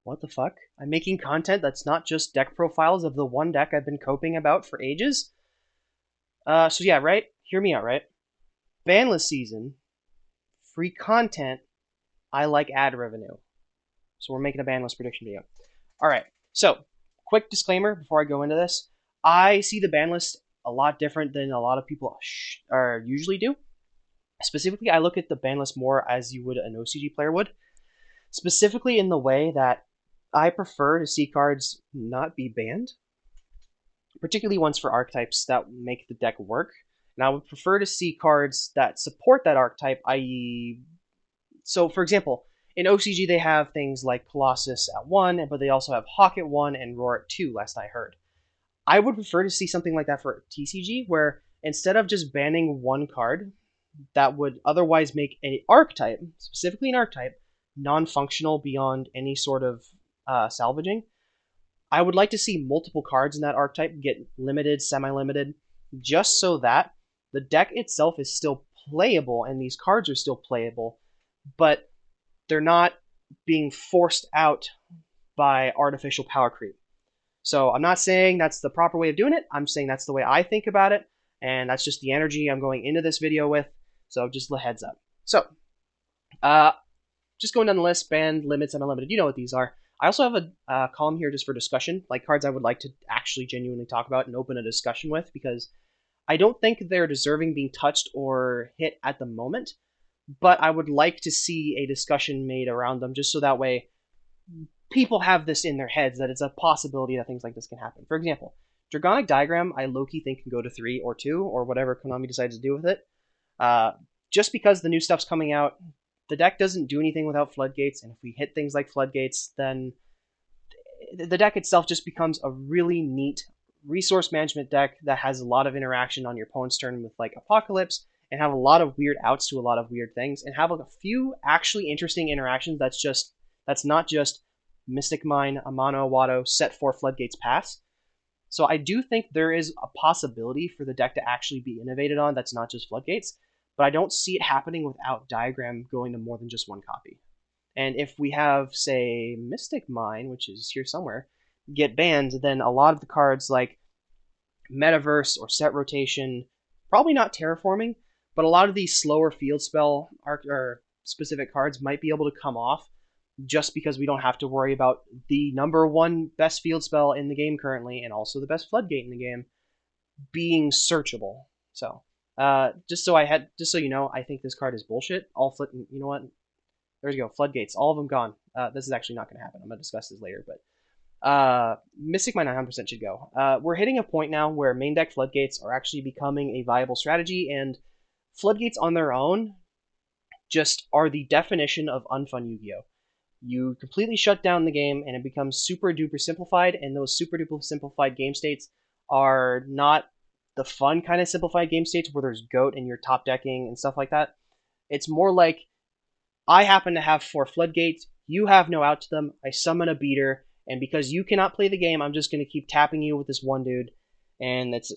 What the fuck? I'm making content that's not just deck profiles of the one deck I've been coping about for ages? So yeah, right? Hear me out, right? Banless season, free content, I like ad revenue. So we're making a banless prediction video. Alright, so quick disclaimer before I go into this. I see the ban list a lot different than a lot of people usually do. Specifically, I look at the ban list more as you would an OCG player would. Specifically in the way that I prefer to see cards not be banned, particularly ones for archetypes that make the deck work. And I would prefer to see cards that support that archetype, i.e., so for example, in OCG they have things like Colossus at 1, but they also have Hawk at 1 and Roar at 2, last I heard. I would prefer to see something like that for TCG, where instead of just banning one card that would otherwise make an archetype, specifically an archetype, non-functional beyond any sort of salvaging, I would like to see multiple cards in that archetype get limited, semi-limited, just so that the deck itself is still playable and these cards are still playable, but they're not being forced out by artificial power creep. So I'm not saying that's the proper way of doing it. I'm saying that's the way I think about it, and that's just the energy I'm going into this video with. So just a heads up. So, just going down the list, banned, limits, and unlimited. You know what these are. I also have a column here just for discussion, like cards I would like to actually genuinely talk about and open a discussion with, because I don't think they're deserving being touched or hit at the moment, but I would like to see a discussion made around them, just so that way people have this in their heads that it's a possibility that things like this can happen. For example, Dragonic Diagram, I low-key think can go to 3 or 2, or whatever Konami decides to do with it. Just because the new stuff's coming out, the deck doesn't do anything without floodgates, and if we hit things like floodgates, then the deck itself just becomes a really neat resource management deck that has a lot of interaction on your opponent's turn with like Apocalypse, and have a lot of weird outs to a lot of weird things, and have like a few actually interesting interactions that's not just Mystic Mine, Amano, Watto, set 4 floodgates pass. So I do think there is a possibility for the deck to actually be innovated on that's not just floodgates, but I don't see it happening without Diagram going to more than just one copy. And if we have, say, Mystic Mine, which is here somewhere, get banned, then a lot of the cards like Metaverse or Set Rotation, probably not Terraforming, but a lot of these slower field spell or specific cards might be able to come off just because we don't have to worry about the number one best field spell in the game currently, and also the best floodgate in the game, being searchable. So, just so you know, I think this card is bullshit. You know what? There you go. Floodgates, all of them gone. This is actually not going to happen. I'm going to discuss this later, but Mystic Mine 900% should go. We're hitting a point now where main deck floodgates are actually becoming a viable strategy, and floodgates on their own just are the definition of unfun Yu-Gi-Oh! You completely shut down the game and it becomes super duper simplified, and those super duper simplified game states are not the fun kind of simplified game states where there's GOAT and you're top decking and stuff like that. It's more like, I happen to have 4 floodgates, you have no out to them, I summon a beater, and because you cannot play the game, I'm just going to keep tapping you with this one dude, and it's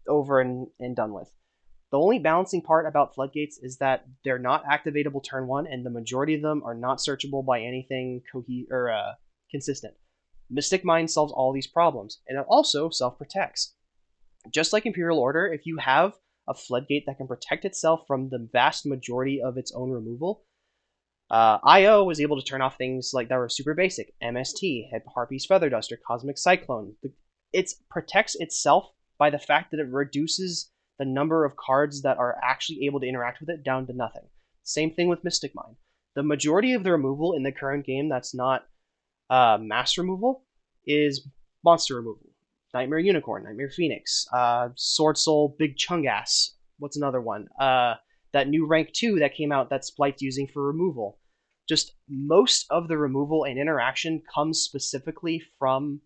over and done with. The only balancing part about floodgates is that they're not activatable turn 1, and the majority of them are not searchable by anything consistent. Mystic Mine solves all these problems, and it also self-protects. Just like Imperial Order, if you have a floodgate that can protect itself from the vast majority of its own removal, IO was able to turn off things like that were super basic. MST, had Harpy's Feather Duster, Cosmic Cyclone. It protects itself by the fact that it reduces the number of cards that are actually able to interact with it down to nothing. Same thing with Mystic Mine. The majority of the removal in the current game that's not mass removal is monster removal. Nightmare Unicorn, Nightmare Phoenix, Sword Soul, Big Chungass. What's another one? That new rank 2 that came out that Sprite's using for removal. Just most of the removal and interaction comes specifically from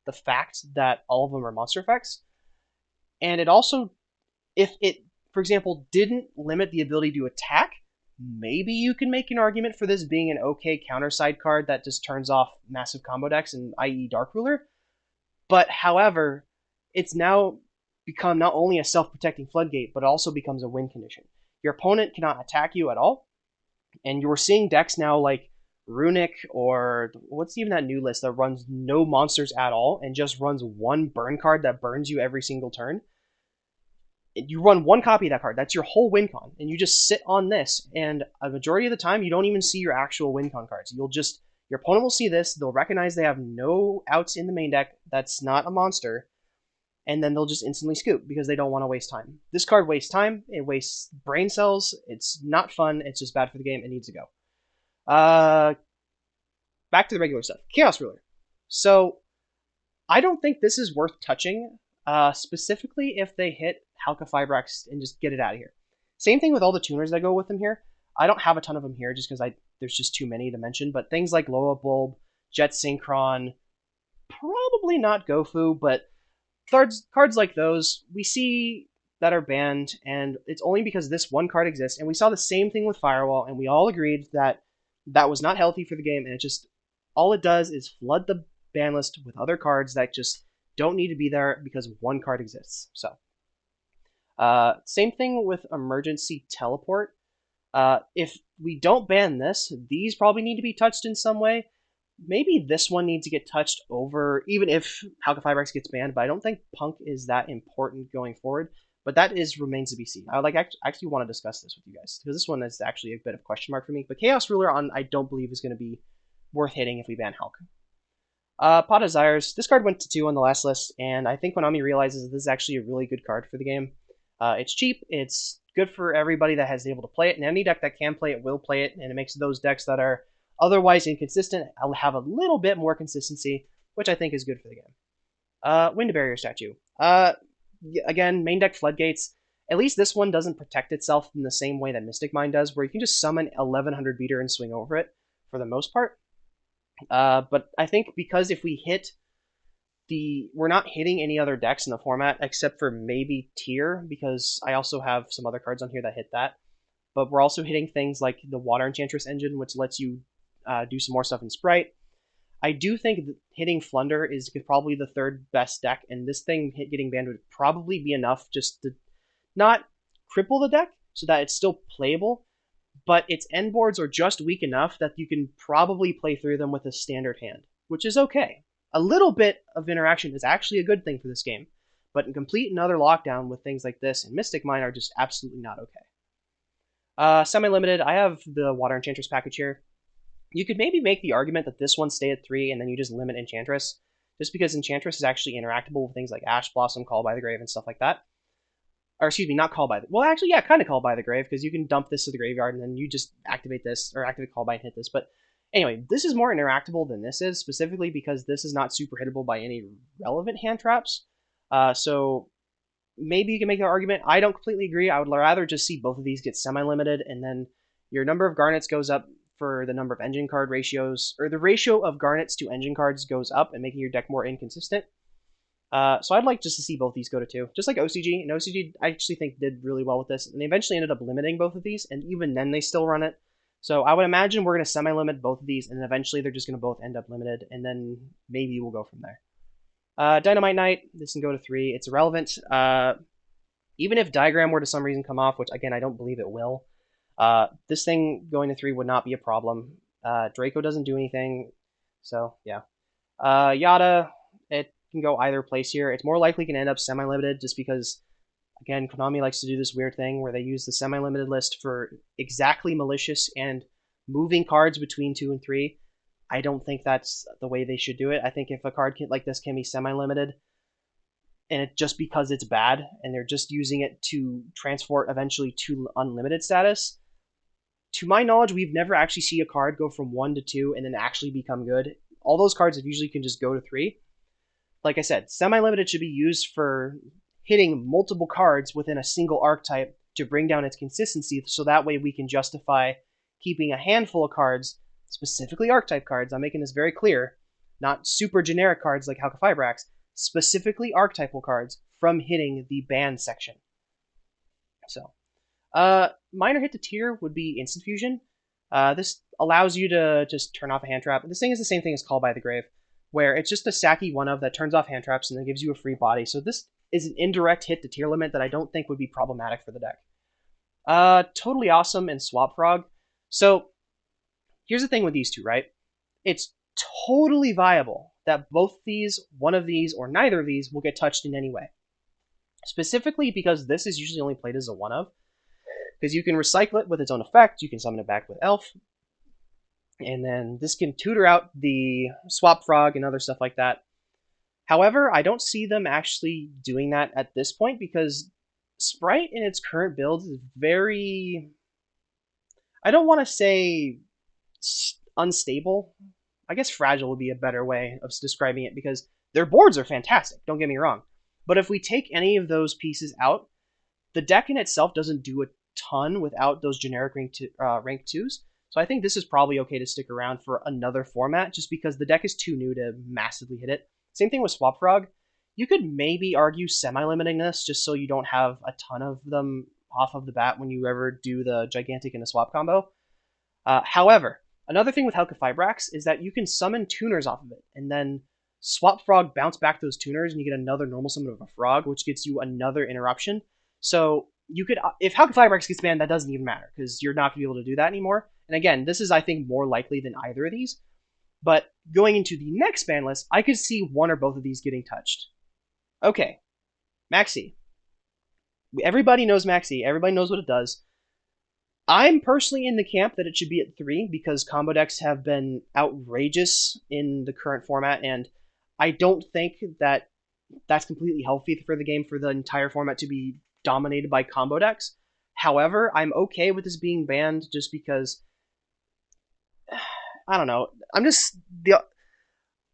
the fact that all of them are monster effects. And it also, if it, for example, didn't limit the ability to attack, maybe you can make an argument for this being an okay counterside card that just turns off massive combo decks, and i.e. Dark Ruler. But however, it's now become not only a self-protecting floodgate, but it also becomes a win condition. Your opponent cannot attack you at all, and you're seeing decks now like Runic, or what's even that new list that runs no monsters at all and just runs one burn card that burns you every single turn. You run one copy of that card. That's your whole win con, and you just sit on this. And a majority of the time, you don't even see your actual win con cards. Your opponent will see this. They'll recognize they have no outs in the main deck. That's not a monster, and then they'll just instantly scoop because they don't want to waste time. This card wastes time. It wastes brain cells. It's not fun. It's just bad for the game. It needs to go. Back to the regular stuff. Chaos Ruler. So I don't think this is worth touching, specifically if they hit Halka Fibrax and just get it out of here. Same thing with all the tuners that go with them here. I don't have a ton of them here just because there's just too many to mention, but things like Loa Bulb, Jet Synchron, probably not Gofu, but cards like those we see that are banned, and it's only because this one card exists. And we saw the same thing with Firewall, and we all agreed that that was not healthy for the game, and all it does is flood the ban list with other cards that just don't need to be there because one card exists. So, same thing with Emergency Teleport. If we don't ban this, these probably need to be touched in some way. Maybe this one needs to get touched over, even if Halka Fibrax gets banned, but I don't think Punk is that important going forward. But that remains to be seen. I actually want to discuss this with you guys, because this one is actually a bit of a question mark for me. But Chaos Ruler I don't believe is going to be worth hitting if we ban Halka. Pot of Desires. This card went to 2 on the last list, and I think Konami realizes this is actually a really good card for the game. It's cheap, it's good for everybody that has able to play it, and any deck that can play it will play it, and it makes those decks that are otherwise inconsistent have a little bit more consistency, which I think is good for the game. Wind Barrier Statue. Again, main deck Floodgates. At least this one doesn't protect itself in the same way that Mystic Mine does, where you can just summon 1100 beater and swing over it for the most part. But I think because if we hit we're not hitting any other decks in the format except for maybe Tier, because I also have some other cards on here that hit that. But we're also hitting things like the Water Enchantress engine, which lets you do some more stuff in Sprite. I do think that hitting Flunder is probably the third best deck, and this thing getting banned would probably be enough just to not cripple the deck so that it's still playable, but its end boards are just weak enough that you can probably play through them with a standard hand, which is okay. A little bit of interaction is actually a good thing for this game, but in complete and utter lockdown with things like this and Mystic Mine are just absolutely not okay. Semi-limited, I have the Water Enchantress package here. You could maybe make the argument that this one stay at 3 and then you just limit Enchantress, just because Enchantress is actually interactable with things like Ash Blossom, Call by the Grave, and stuff like that. Or excuse me, not Call by the... Well, actually, yeah, kind of Call by the Grave, because you can dump this to the graveyard and then you just activate this, or activate Call by and hit this. But anyway, this is more interactable than this is, specifically because this is not super hittable by any relevant hand traps. So maybe you can make that argument. I don't completely agree. I would rather just see both of these get semi-limited, and then your number of garnets goes up for the number of engine card ratios, or the ratio of garnets to engine cards goes up and making your deck more inconsistent. So I'd like just to see both these go to 2, just like OCG. And OCG, I actually think, did really well with this, and they eventually ended up limiting both of these, and even then they still run it. So I would imagine we're going to semi-limit both of these, and eventually they're just going to both end up limited, and then maybe we'll go from there. Dynamite Knight, this can go to 3. It's irrelevant. Even if Diagram were to some reason come off, which again I don't believe it will, this thing going to 3 would not be a problem. Draco doesn't do anything, so yeah. Yada, it can go either place here. It's more likely can end up semi-limited just because, again, Konami likes to do this weird thing where they use the semi-limited list for exactly malicious and moving cards between 2 and 3. I don't think that's the way they should do it. I think if a card like this can be semi-limited, and it just because it's bad, and they're just using it to transport eventually to unlimited status, to my knowledge, we've never actually seen a card go from 1 to 2 and then actually become good. All those cards usually can just go to 3. Like I said, semi-limited should be used for hitting multiple cards within a single archetype to bring down its consistency, so that way we can justify keeping a handful of cards, specifically archetype cards, I'm making this very clear, not super generic cards like Halka Fibrax, specifically archetypal cards from hitting the ban section. So, minor hit to Tier would be Instant Fusion. This allows you to just turn off a hand trap. This thing is the same thing as Call by the Grave, where it's just a sacky one-of that turns off hand traps and then gives you a free body. So this is an indirect hit to Tier limit that I don't think would be problematic for the deck. Totally Awesome and Swap Frog. So here's the thing with these two, right? It's totally viable that both these, one of these, or neither of these will get touched in any way. Specifically because this is usually only played as a one of, because you can recycle it with its own effect, you can summon it back with Elf, and then this can tutor out the Swap Frog and other stuff like that. However, I don't see them actually doing that at this point because Sprite in its current build is very, I don't want to say unstable. I guess fragile would be a better way of describing it because their boards are fantastic, don't get me wrong. But if we take any of those pieces out, the deck in itself doesn't do a ton without those generic rank 2s. So I think this is probably okay to stick around for another format just because the deck is too new to massively hit it. Same thing with Swap Frog. You could maybe argue semi-limiting this just so you don't have a ton of them off of the bat when you ever do the Gigantic and a Swap combo. However, another thing with Halqifibrax is that you can summon tuners off of it, and then Swap Frog bounce back those tuners, and you get another normal summon of a frog, which gets you another interruption. So you could, if Halqifibrax gets banned, that doesn't even matter, because you're not going to be able to do that anymore. And again, this is, I think, more likely than either of these. But going into the next ban list, I could see one or both of these getting touched. Okay, Maxx C. Everybody knows Maxx C. Everybody knows what it does. I'm personally in the camp that it should be at 3 because combo decks have been outrageous in the current format, and I don't think that that's completely healthy for the game for the entire format to be dominated by combo decks. However, I'm okay with this being banned just because I don't know.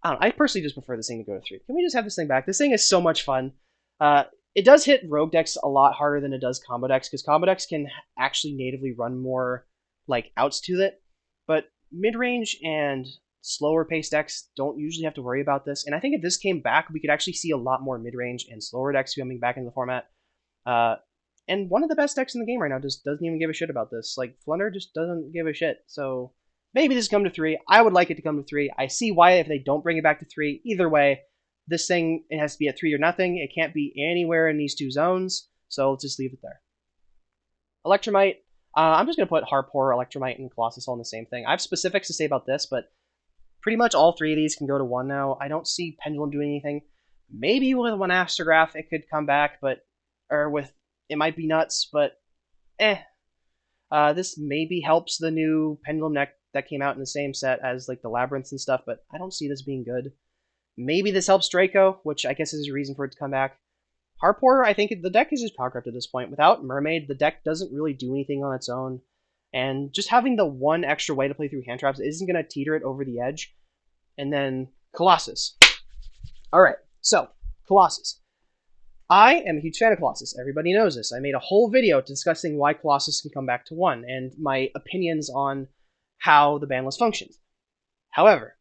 I personally just prefer this thing to go to 3. Can we just have this thing back? This thing is so much fun. It does hit rogue decks a lot harder than it does combo decks, because combo decks can actually natively run more like outs to it, but mid-range and slower pace decks don't usually have to worry about this. And I think if this came back, we could actually see a lot more mid-range and slower decks coming back into the format. And one of the best decks in the game right now just doesn't even give a shit about this. Like, Flunder just doesn't give a shit. So maybe this come to 3. I would like it to come to 3. I see why if they don't bring it back to 3. Either way, this thing, it has to be at 3 or nothing. It can't be anywhere in these two zones. So let's just leave it there. Electromite. I'm just going to put Harpor, Electromite, and Colossus all in the same thing. I have specifics to say about this, but pretty much all 3 of these can go to 1 now. I don't see Pendulum doing anything. Maybe with one Astrograph it could come back, but it might be nuts, but this maybe helps the new Pendulum deck that came out in the same set as like the Labyrinths and stuff, but I don't see this being good. Maybe this helps Draco, which I guess is a reason for it to come back. Harpor, I think the deck is just power crept at this point. Without Mermaid, the deck doesn't really do anything on its own. And just having the one extra way to play through hand traps isn't going to teeter it over the edge. And then Colossus. Alright, so, Colossus. I am a huge fan of Colossus. Everybody knows this. I made a whole video discussing why Colossus can come back to 1, and my opinions on how the ban list functions. However,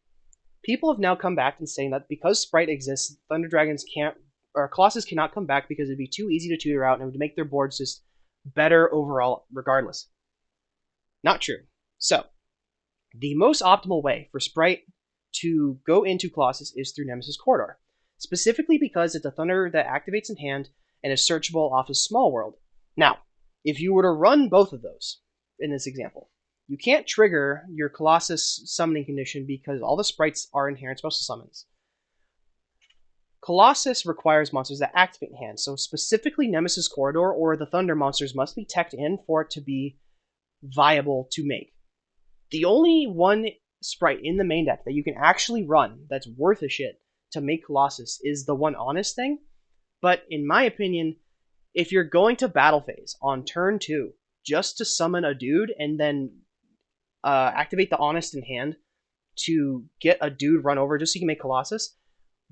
people have now come back and saying that because Sprite exists, Thunder Dragons can't, or Colossus cannot come back because it'd be too easy to tutor out and it would make their boards just better overall regardless. Not true. So, the most optimal way for Sprite to go into Colossus is through Nemesis Corridor, specifically because it's a Thunder that activates in hand and is searchable off of Small World. Now, if you were to run both of those in this example, you can't trigger your Colossus summoning condition because all the sprites are inherent special summons. Colossus requires monsters that activate in hand, so specifically Nemesis Corridor or the Thunder monsters must be teched in for it to be viable to make. The only one sprite in the main deck that you can actually run that's worth a shit to make Colossus is the one honest thing, but in my opinion, if you're going to battle phase on turn 2 just to summon a dude and then activate the honest in hand to get a dude run over just so you can make Colossus,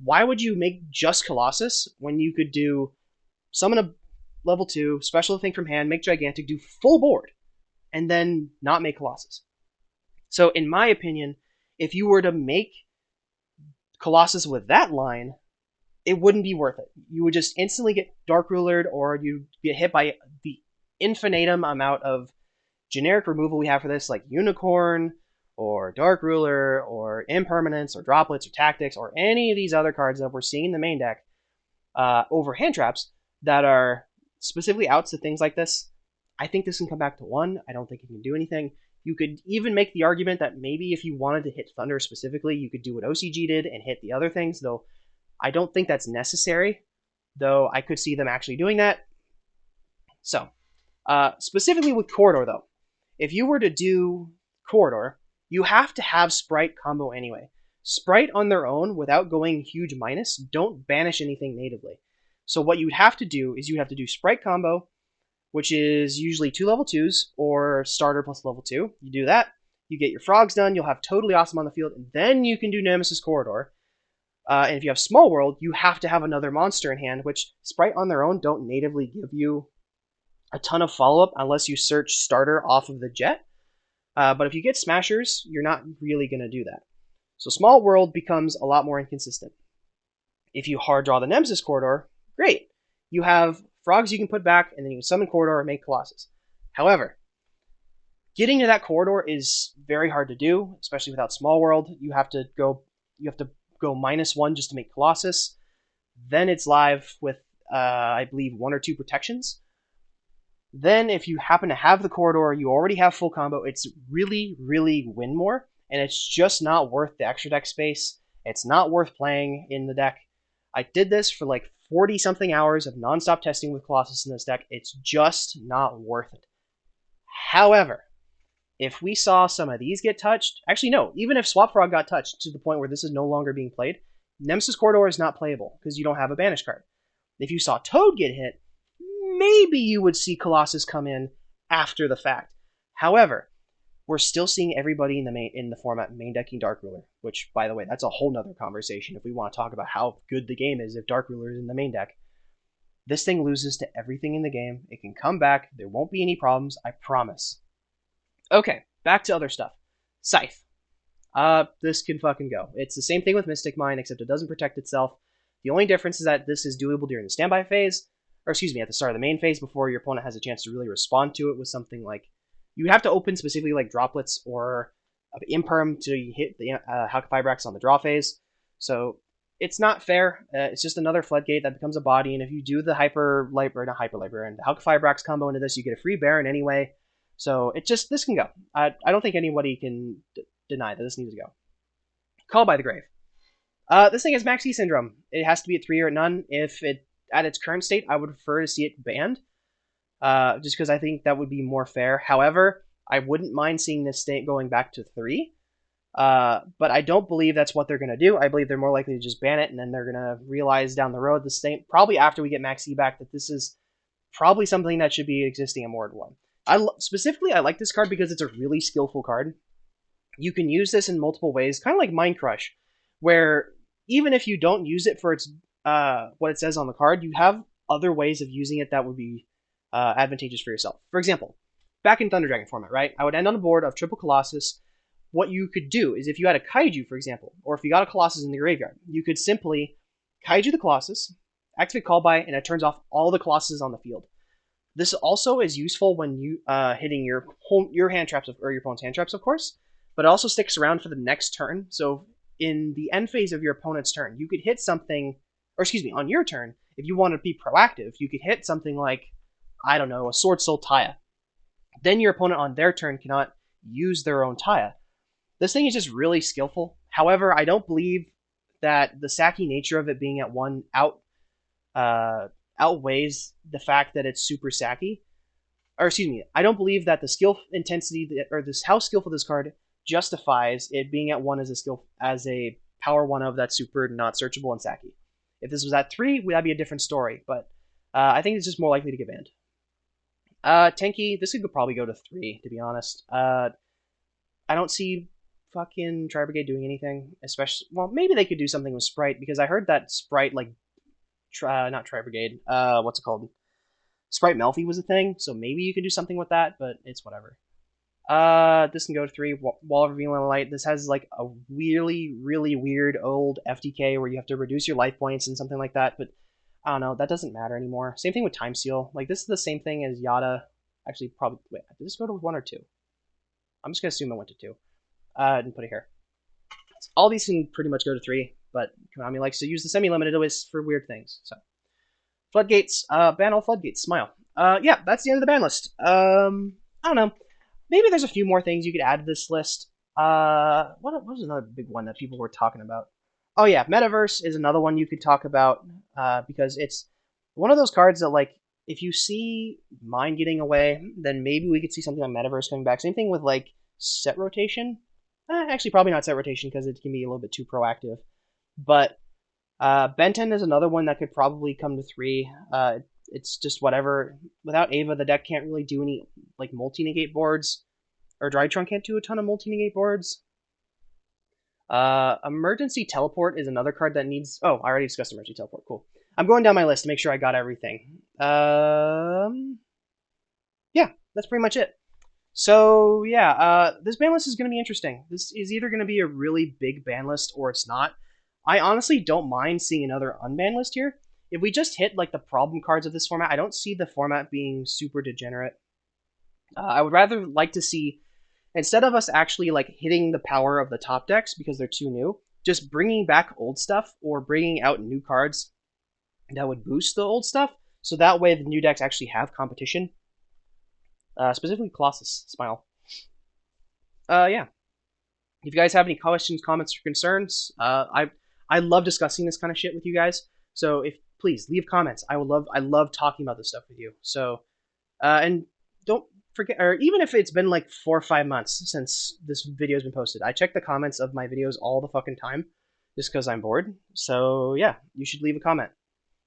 why would you make just Colossus when you could do summon a level 2, special thing from hand, make Gigantic, do full board, and then not make Colossus? So in my opinion, if you were to make Colossus with that line, it wouldn't be worth it. You would just instantly get Dark Rulered, or you'd get hit by the infinitum amount of generic removal we have for this, like Unicorn, or Dark Ruler, or Impermanence, or Droplets, or Tactics, or any of these other cards that we're seeing in the main deck over hand traps that are specifically outs to things like this. I think this can come back to 1. I don't think it can do anything. You could even make the argument that maybe if you wanted to hit Thunder specifically, you could do what OCG did and hit the other things, though I don't think that's necessary, though I could see them actually doing that. So, specifically with Corridor, though, if you were to do Corridor, you have to have Sprite combo anyway. Sprite on their own, without going huge minus, don't banish anything natively. So what you'd have to do is you have to do Sprite combo, which is usually 2 level 2s or starter plus level 2. You do that, you get your frogs done, you'll have Totally Awesome on the field, and then you can do Nemesis Corridor. And if you have Small World, you have to have another monster in hand, which Sprite on their own don't natively give you a ton of follow-up unless you search starter off of the jet. But if you get Smashers, you're not really going to do that. So Small World becomes a lot more inconsistent. If you hard draw the Nemesis Corridor, great. You have frogs you can put back, and then you can summon Corridor and make Colossus. However, getting to that corridor is very hard to do, especially without Small World. You have to go -1 just to make Colossus. Then it's live with, I believe, 1 or 2 protections. Then if you happen to have the corridor, you already have full combo. It's really, really win more, and it's just not worth the extra deck space. It's not worth playing in the deck. I did this for like 40-something hours of nonstop testing with Colossus in this deck. It's just not worth it. However, if we saw some of these get touched, actually no, even if Swap Frog got touched to the point where this is no longer being played, Nemesis Corridor is not playable because you don't have a banish card. If you saw Toad get hit, maybe you would see Colossus come in after the fact. However, we're still seeing everybody in the format main decking Dark Ruler, which, by the way, that's a whole nother conversation if we want to talk about how good the game is if Dark Ruler is in the main deck. This thing loses to everything in the game. It can come back. There won't be any problems, I promise. Okay, back to other stuff. Scythe. This can fucking go. It's the same thing with Mystic Mine, except it doesn't protect itself. The only difference is that this is doable during the standby phase, or excuse me, at the start of the main phase before your opponent has a chance to really respond to it with something like, you have to open specifically like droplets or imperm to hit the Halqifibrax on the draw phase. So it's not fair. It's just another floodgate that becomes a body, and if you do the Hyper-Library and the Halqifibrax combo into this, you get a free Baron anyway. So this can go. I don't think anybody can deny that this needs to go. Call by the Grave. This thing has Maxx C syndrome. It has to be at 3 or at none. If it at its current state, I would prefer to see it banned, just because I think that would be more fair. However, I wouldn't mind seeing this state going back to 3, but I don't believe that's what they're going to do. I believe they're more likely to just ban it, and then they're going to realize down the road, the state, probably after we get Maxx C back, that this is probably something that should be existing in Mord 1. Specifically, I like this card because it's a really skillful card. You can use this in multiple ways, kind of like Mind Crush, where even if you don't use it for its what it says on the card, you have other ways of using it that would be advantageous for yourself. For example, back in Thunder Dragon format, right? I would end on a board of triple Colossus. What you could do is if you had a Kaiju, for example, or if you got a Colossus in the graveyard, you could simply Kaiju the Colossus, activate Call By, and it turns off all the Colossuses on the field. This also is useful when you hitting your hand traps or your opponent's hand traps, of course, but it also sticks around for the next turn. So in the end phase of your opponent's turn, you could hit something, or excuse me, on your turn, if you want to be proactive, you could hit something like, I don't know, a Sword Soul Taya. Then your opponent on their turn cannot use their own Taya. This thing is just really skillful. However, I don't believe that the sacky nature of it being at 1 outweighs the fact that it's super sacky. Or excuse me, I don't believe that the skill intensity how skillful this card justifies it being at 1 as a power 1 of that's super not searchable and sacky. If this was at 3, that'd be a different story, but I think it's just more likely to get banned. Tenki, this could probably go to 3, to be honest. I don't see fucking Tri Brigade doing anything, especially, well, maybe they could do something with Sprite, because I heard that Sprite, like, not Tri Brigade, what's it called? Sprite Melfi was a thing, so maybe you can do something with that, but it's whatever. This can go to 3, Wall of Revealing Light. This has, like, a really, really weird old FTK where you have to reduce your life points and something like that, but I don't know, that doesn't matter anymore. Same thing with Time Seal. Like, this is the same thing as Yada. Actually, probably, wait, did this go to 1 or 2? I'm just gonna assume it went to 2. I didn't put it here. So all these can pretty much go to 3, but Konami likes to use the semi-limited always for weird things, so. Floodgates, ban all Floodgates, smile. Yeah, that's the end of the ban list. I don't know. maybe there's a few more things you could add to this list. What was another big one that people were talking about? Oh yeah, Metaverse is another one you could talk about because it's one of those cards that like if you see mine getting away, then maybe we could see something on Metaverse coming back. Same thing with like set rotation. Actually, probably not set rotation because it can be a little bit too proactive. But Benton is another one that could probably come to 3. It's just whatever. Without Ava, the deck can't really do any like multi-negate boards, or Drytrunk can't do a ton of multi-negate boards. Emergency Teleport is another card that needs... Oh, I already discussed Emergency Teleport. Cool. I'm going down my list to make sure I got everything. Yeah, that's pretty much it. So, yeah, this ban list is going to be interesting. This is either going to be a really big ban list or it's not. I honestly don't mind seeing another unban list here. If we just hit, like, the problem cards of this format, I don't see the format being super degenerate. I would rather like to see... Instead of us actually like hitting the power of the top decks because they're too new, just bringing back old stuff or bringing out new cards that would boost the old stuff, so that way the new decks actually have competition. Specifically Colossus Smile. Yeah. If you guys have any questions, comments, or concerns, I love discussing this kind of shit with you guys. So if please leave comments. I love talking about this stuff with you. So and don't forget, or even if it's been like 4 or 5 months since this video has been posted, I check the comments of my videos all the fucking time just because I'm bored. So yeah, you should leave a comment.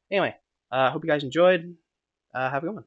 Anyway, hope you guys enjoyed. Have a good one.